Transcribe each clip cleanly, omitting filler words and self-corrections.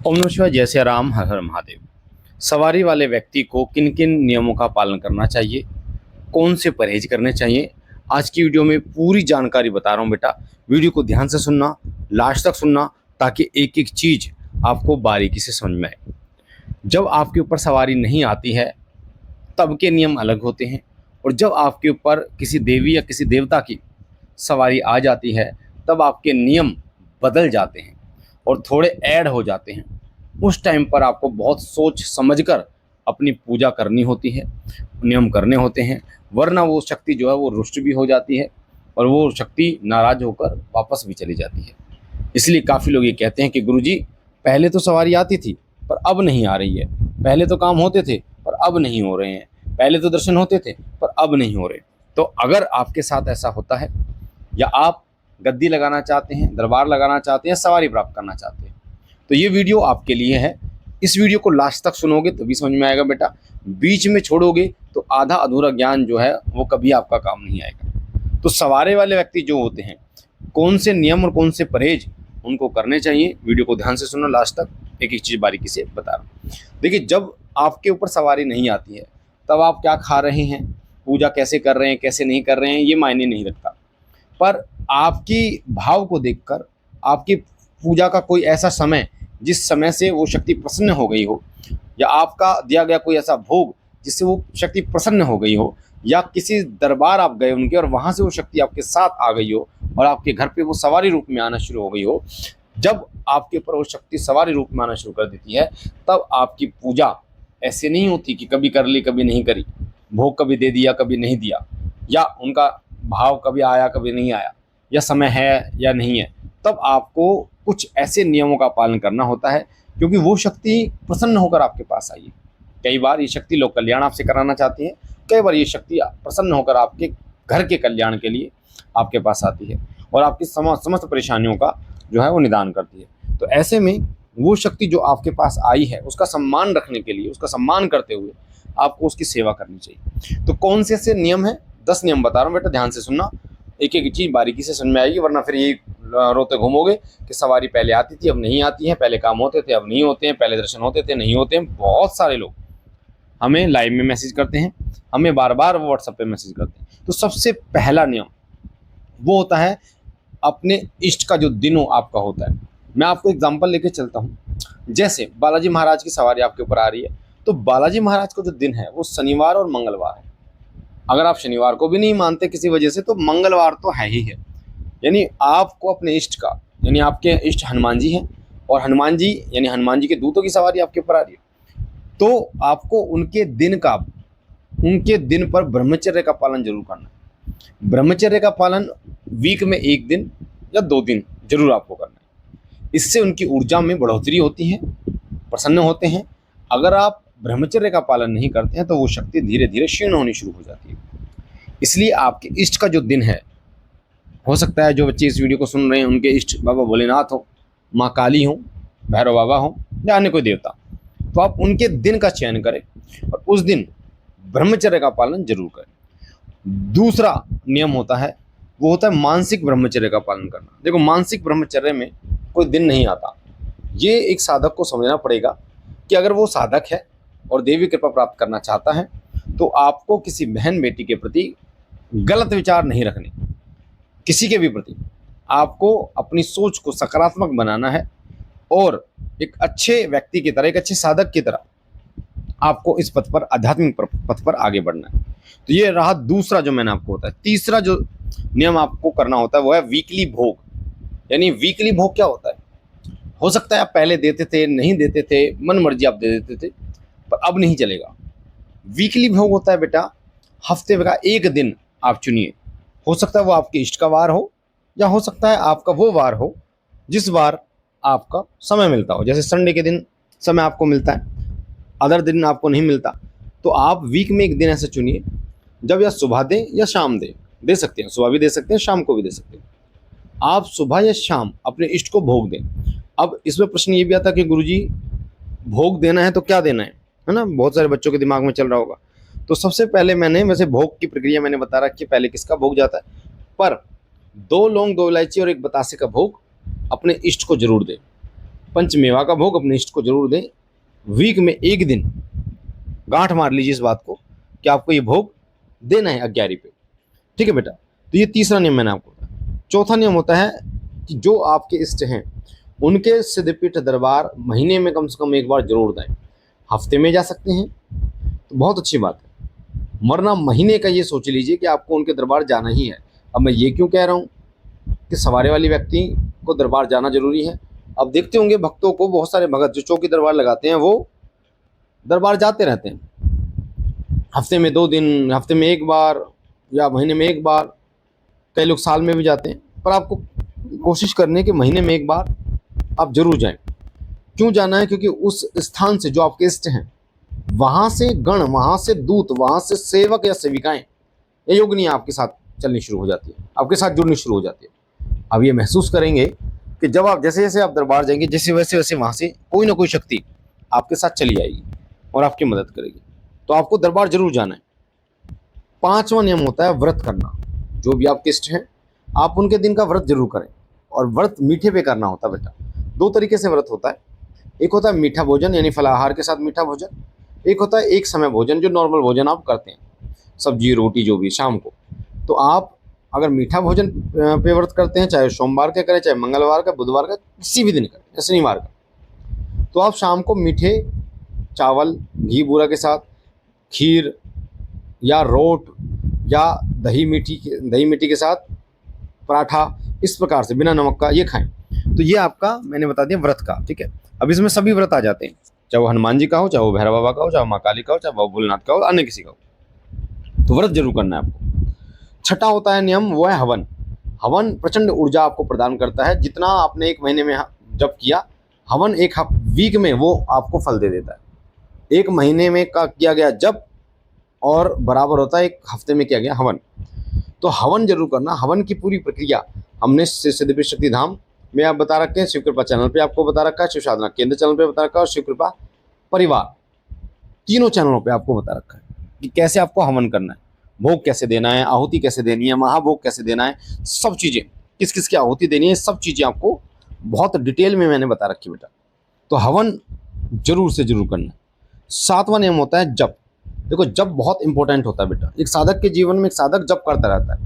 ओम नमः शिवाय। जय श्री राम, हर हर महादेव। सवारी वाले व्यक्ति को किन किन नियमों का पालन करना चाहिए, कौन से परहेज करने चाहिए, आज की वीडियो में पूरी जानकारी बता रहा हूँ बेटा। वीडियो को ध्यान से सुनना, लास्ट तक सुनना, ताकि एक एक चीज़ आपको बारीकी से समझ में आए। जब आपके ऊपर सवारी नहीं आती है तब के नियम अलग होते हैं, और जब आपके ऊपर किसी देवी या किसी देवता की सवारी आ जाती है तब आपके नियम बदल जाते हैं और थोड़े ऐड हो जाते हैं। उस टाइम पर आपको बहुत सोच समझकर अपनी पूजा करनी होती है, नियम करने होते हैं, वरना वो शक्ति जो है वो रुष्ट भी हो जाती है और वो शक्ति नाराज होकर वापस भी चली जाती है। इसलिए काफ़ी लोग ये कहते हैं कि गुरुजी पहले तो सवारी आती थी पर अब नहीं आ रही है, पहले तो काम होते थे पर अब नहीं हो रहे हैं, पहले तो दर्शन होते थे पर अब नहीं हो रहे। तो अगर आपके साथ ऐसा होता है या आप गद्दी लगाना चाहते हैं, दरबार लगाना चाहते हैं, सवारी प्राप्त करना चाहते हैं, तो ये वीडियो आपके लिए है। इस वीडियो को लास्ट तक सुनोगे तभी समझ में आएगा बेटा। बीच में छोड़ोगे तो आधा अधूरा ज्ञान जो है वो कभी आपका काम नहीं आएगा। तो सवारे वाले व्यक्ति जो होते हैं, कौन से नियम और कौन से परहेज उनको करने चाहिए, वीडियो को ध्यान से सुनो लास्ट तक, एक एक चीज़ बारीकी से बता रहा हूँ। देखिए, जब आपके ऊपर सवारी नहीं आती है तब आप क्या खा रहे हैं, पूजा कैसे कर रहे हैं, कैसे नहीं कर रहे हैं, ये मायने नहीं रखता। पर आपकी भाव को देखकर, आपकी पूजा का कोई ऐसा समय जिस समय से वो शक्ति प्रसन्न हो गई हो, या आपका दिया गया कोई ऐसा भोग जिससे वो शक्ति प्रसन्न हो गई हो, या किसी दरबार आप गए उनके और वहाँ से वो शक्ति आपके साथ आ गई हो और आपके घर पे वो सवारी रूप में आना शुरू हो गई हो, जब आपके ऊपर वो शक्ति सवारी रूप में आना शुरू कर देती है तब आपकी पूजा ऐसे नहीं होती कि कभी कर ली कभी नहीं करी, भोग कभी दे दिया कभी नहीं दिया, या उनका भाव कभी आया कभी नहीं आया, या समय है या नहीं है। तब आपको कुछ ऐसे नियमों का पालन करना होता है, क्योंकि वो शक्ति प्रसन्न होकर आपके पास आई है। कई बार ये शक्ति लोक कल्याण आपसे कराना चाहती है, कई बार ये शक्ति प्रसन्न होकर आपके घर के कल्याण के लिए आपके पास आती है और आपकी समस्त परेशानियों का जो है वो निदान करती है। तो ऐसे में वो शक्ति जो आपके पास आई है उसका सम्मान रखने के लिए, उसका सम्मान करते हुए आपको उसकी सेवा करनी चाहिए। तो कौन से ऐसे नियम है, 10 नियम बता रहा हूँ बेटा, ध्यान से सुनना, एक एक चीज़ बारीकी से समझ में आएगी, वरना फिर ये रोते घूमोगे कि सवारी पहले आती थी अब नहीं आती है, पहले काम होते थे अब नहीं होते हैं, पहले दर्शन होते थे नहीं होते हैं। बहुत सारे लोग हमें लाइव में मैसेज करते हैं, हमें बार बार व्हाट्सएप पे मैसेज करते हैं। तो सबसे पहला नियम वो होता है, अपने इष्ट का जो दिन हो आपका होता है। मैं आपको एग्जांपल लेके चलता हूँ। जैसे बालाजी महाराज की सवारी आपके ऊपर आ रही है, तो बालाजी महाराज का जो दिन है वो शनिवार और मंगलवार है। अगर आप शनिवार को भी नहीं मानते किसी वजह से, तो मंगलवार तो है ही है। यानी आपको अपने इष्ट का, यानी आपके इष्ट हनुमान जी हैं, और हनुमान जी यानी हनुमान जी के दूतों की सवारी आपके ऊपर आ रही है, तो आपको उनके दिन का, उनके दिन पर ब्रह्मचर्य का पालन जरूर करना है। ब्रह्मचर्य का पालन वीक में 1 दिन या 2 दिन जरूर आपको करना है। इससे उनकी ऊर्जा में बढ़ोतरी होती है, प्रसन्न होते हैं। अगर आप ब्रह्मचर्य का पालन नहीं करते हैं तो वो शक्ति धीरे धीरे क्षीण होनी शुरू हो जाती है। इसलिए आपके इष्ट का जो दिन है, हो सकता है जो बच्चे इस वीडियो को सुन रहे हैं उनके इष्ट बाबा भोलेनाथ हो, माँ काली हो, भैरव बाबा हो, या अन्य कोई देवता, तो आप उनके दिन का चयन करें और उस दिन ब्रह्मचर्य का पालन जरूर करें। दूसरा नियम होता है, वो होता है मानसिक ब्रह्मचर्य का पालन करना। देखो, मानसिक ब्रह्मचर्य में कोई दिन नहीं आता। ये एक साधक को समझना पड़ेगा कि अगर वो साधक है और देवी कृपा प्राप्त करना चाहता है तो आपको किसी बहन बेटी के प्रति गलत विचार नहीं रखने, किसी के भी प्रति आपको अपनी सोच को सकारात्मक बनाना है और एक अच्छे व्यक्ति की तरह, एक अच्छे साधक की तरह आपको इस पथ पर, आध्यात्मिक पथ पर आगे बढ़ना है। तो ये रहा दूसरा जो मैंने आपको होता है। तीसरा जो नियम आपको करना होता है वो है वीकली भोग। यानी वीकली भोग क्या होता है? हो सकता है आप पहले देते थे, नहीं देते थे, मन मर्जी आप दे देते थे, पर अब नहीं चलेगा। वीकली भोग होता है बेटा, हफ्ते का एक दिन आप चुनिए। हो सकता है वो आपके इष्ट का वार हो, या हो सकता है आपका वो वार हो जिस वार आपका समय मिलता हो। जैसे संडे के दिन समय आपको मिलता है, अदर दिन आपको नहीं मिलता, तो आप वीक में एक दिन ऐसा चुनिए जब या सुबह दें या शाम दें, दे सकते हैं, सुबह भी दे सकते हैं, शाम को भी दे सकते हैं। आप सुबह या शाम अपने इष्ट को भोग दें। अब इसमें प्रश्न ये भी आता है कि गुरुजी भोग देना है तो क्या देना है ना, बहुत सारे बच्चों के दिमाग में चल रहा होगा। तो सबसे पहले मैंने, वैसे भोग की प्रक्रिया मैंने बता रखी है, पहले किसका भोग जाता है, पर 2 लौंग 2 इलायची और 1 बतासे का भोग अपने इष्ट को जरूर दें। पंचमेवा का भोग अपने इष्ट को जरूर दें। वीक में एक दिन गांठ मार लीजिए इस बात को कि आपको ये भोग देना है अग्यारी पे। ठीक है बेटा, तो ये तीसरा नियम मैंने आपको बताया। चौथा नियम होता है कि जो आपके इष्ट हैं उनके सिद्धपीठ दरबार महीने में कम से कम एक बार जरूर दें। हफ्ते में जा सकते हैं तो बहुत अच्छी बात है, वरना महीने का ये सोच लीजिए कि आपको उनके दरबार जाना ही है। अब मैं ये क्यों कह रहा हूँ कि सवारी वाली व्यक्ति को दरबार जाना जरूरी है। अब देखते होंगे भक्तों को, बहुत सारे भगत जो चौकी दरबार लगाते हैं वो दरबार जाते रहते हैं, हफ्ते में 2 दिन, हफ्ते में एक बार या महीने में एक बार, कई लोग साल में भी जाते हैं। पर आपको कोशिश करनी है कि महीने में एक बार आप जरूर जाएं। क्यों जाना है? क्योंकि उस स्थान से जो आपके इष्ट हैं वहाँ से गण, वहाँ से दूत, वहाँ से सेवक या सेविकाएं ये योगिनी आपके साथ चलनी शुरू हो जाती है, आपके साथ जुड़नी शुरू हो जाती है। अब ये महसूस करेंगे कि जब आप जैसे जैसे आप दरबार जाएंगे, जैसे वैसे वैसे वहाँ से कोई ना कोई शक्ति आपके साथ चली आएगी और आपकी मदद करेगी। तो आपको दरबार जरूर जाना है। पांचवा नियम होता है व्रत करना। जो भी आपके इष्ट हैं आप उनके दिन का व्रत जरूर करें, और व्रत मीठे पे करना होता है बेटा। 2 तरीके से व्रत होता है, एक होता है मीठा भोजन यानी फलाहार के साथ मीठा भोजन, एक होता है एक समय भोजन जो नॉर्मल भोजन आप करते हैं, सब्जी रोटी जो भी शाम को। तो आप अगर मीठा भोजन पे व्रत करते हैं, चाहे सोमवार का करें, चाहे मंगलवार का, बुधवार का, किसी भी दिन करें या शनिवार का, तो आप शाम को मीठे चावल घी बूरा के साथ खीर या रोट या दही मीठी के साथ पराठा, इस प्रकार से बिना नमक का ये खाएं। तो ये आपका मैंने बता दिया व्रत का। ठीक है, अब इसमें सभी व्रत आ जाते हैं, चाहे वो हनुमान जी का हो, चाहे वो भैरव बाबा का हो, चाहे वो माँ काली का हो, चाहे वो भोलेनाथ का हो, अन्य किसी का हो, तो व्रत जरूर करना है आपको। छठा होता है नियम, वो है हवन। हवन प्रचंड ऊर्जा आपको प्रदान करता है। जितना आपने एक महीने में जप किया, हवन एक वीक में वो आपको फल दे देता है। एक महीने में का किया गया जप और बराबर होता है एक हफ्ते में किया गया हवन। तो हवन जरूर करना। हवन की पूरी प्रक्रिया हमने सिद्धपीठ शक्ति धाम में आप बता रखे हैं, शिव कृपा चैनल पे आपको बता रखा है, शिव साधना केंद्र चैनल पे बता रखा है, और शिव कृपा परिवार, तीनों चैनलों पे आपको बता रखा है कि कैसे आपको हवन करना है, भोग कैसे देना है, आहुति कैसे देनी है, महाभोग कैसे देना है, सब चीज़ें, किस किस की आहुति देनी है, सब चीज़ें आपको बहुत डिटेल में मैंने बता रखी बेटा। तो हवन जरूर से जरूर करना है। 7वां नियम होता है जप। देखो जप बहुत इंपॉर्टेंट होता है बेटा। एक साधक के जीवन में एक साधक जप करता रहता है।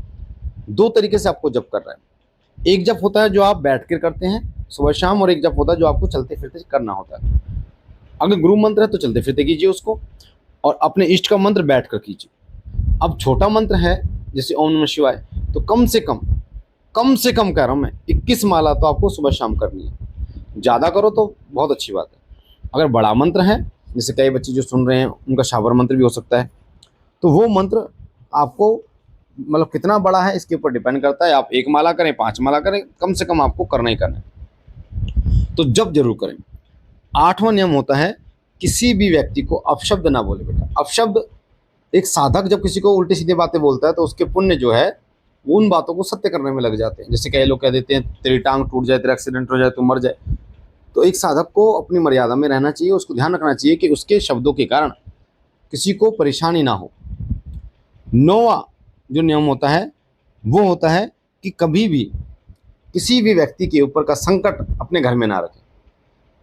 2 तरीके से आपको जप कर रहा है। एक जप होता है जो आप बैठ कर करते हैं सुबह शाम, और एक जप होता है जो आपको चलते फिरते करना होता है। अगर गुरु मंत्र है तो चलते फिरते कीजिए उसको, और अपने इष्ट का मंत्र बैठ कर कीजिए। अब छोटा मंत्र है जैसे ओम नमः शिवाय, तो कम से कम कह रहा हूँ मैं 21 माला तो आपको सुबह शाम करनी है। ज़्यादा करो तो बहुत अच्छी बात है। अगर बड़ा मंत्र है, जैसे कई बच्चे जो सुन रहे हैं उनका शावर मंत्र भी हो सकता है, तो वो मंत्र आपको मतलब कितना बड़ा है इसके ऊपर डिपेंड करता है। आप 1 माला करें, 5 माला करें, कम से कम आपको करना ही करना है। तो जब जरूर करें। 8वां नियम होता है किसी भी व्यक्ति को अपशब्द ना बोले बेटा। अपशब्द, एक साधक जब किसी को उल्टी सीधी बातें बोलता है तो उसके पुण्य जो है वो उन बातों को सत्य करने में लग जाते हैं। जैसे कई लोग कह देते हैं तेरी टांग टूट जाए, तेरा एक्सीडेंट हो जाए, तू मर जाए। तो एक साधक को अपनी मर्यादा में रहना चाहिए, उसको ध्यान रखना चाहिए कि उसके शब्दों के कारण किसी को परेशानी ना हो। 9वां जो नियम होता है वो होता है कि कभी भी किसी भी व्यक्ति के ऊपर का संकट अपने घर में ना रखें।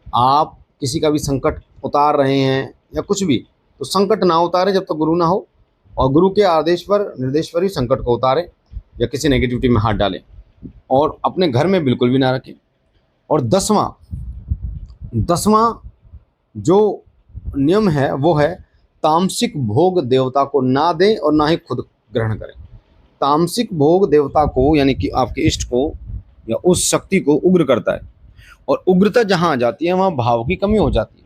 आप किसी का भी संकट उतार रहे हैं या कुछ भी, तो संकट ना उतारें जब तक गुरु ना हो, और गुरु के आदेश पर निर्देश पर ही संकट को उतारें या किसी नेगेटिविटी में हाथ डालें, और अपने घर में बिल्कुल भी ना रखें। और 10वां जो नियम है वो है तामसिक भोग देवता को ना दें और ना ही खुद ग्रहण करें। तामसिक भोग देवता को यानी कि आपके इष्ट को या उस शक्ति को उग्र करता है, और उग्रता जहाँ आ जाती है वहाँ भाव की कमी हो जाती है।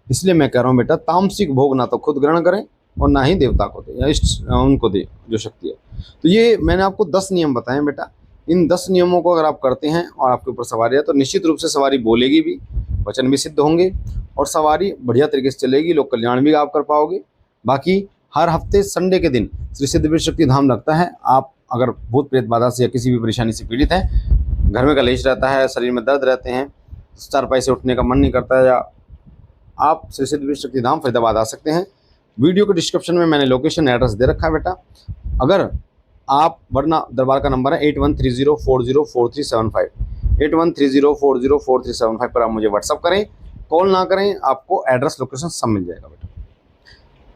इसलिए मैं कह रहा हूँ बेटा, तामसिक भोग ना तो खुद ग्रहण करें और ना ही देवता को दे या इष्ट उनको दे जो शक्ति है। तो ये मैंने आपको 10 नियम बताए बेटा। इन 10 नियमों को अगर आप करते हैं और आपके ऊपर सवारी है तो निश्चित रूप से सवारी बोलेगी भी, वचन भी सिद्ध होंगे, और सवारी बढ़िया तरीके से चलेगी, लोक कल्याण भी आप कर पाओगे। बाकी हर हफ्ते संडे के दिन श्री सिद्धपीठ शक्ति धाम लगता है। आप अगर भूत प्रेत बाधा से या किसी भी परेशानी से पीड़ित हैं, घर में कलेश रहता है, शरीर में दर्द रहते हैं, 4 पैसे उठने का मन नहीं करता है, या आप श्री सिद्धपीठ शक्ति धाम फरीदाबाद आ सकते हैं। वीडियो के डिस्क्रिप्शन में मैंने लोकेशन एड्रेस दे रखा है बेटा। अगर आप, वरना दरबार का नंबर है 8130404375। 8130404375 पर आप मुझे व्हाट्सअप करें, कॉल ना करें, आपको एड्रेस लोकेशन सब मिल जाएगा बेटा।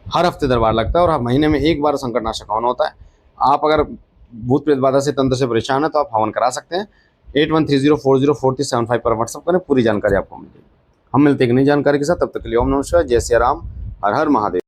हर हफ्ते दरबार लगता है और हर महीने में एक बार संकटनाशक हवन होता है। आप अगर भूत प्रेत बाधा से, तंत्र से परेशान है तो आप हवन करा सकते हैं। 8130404375 पर व्हाट्सअप करें, पूरी जानकारी आपको मिल जाएगी। हम मिलते हैं एक नई जानकारी के साथ, तब तक के लिए ओम नमः शिवाय, जय सिया राम, हर हर महादेव।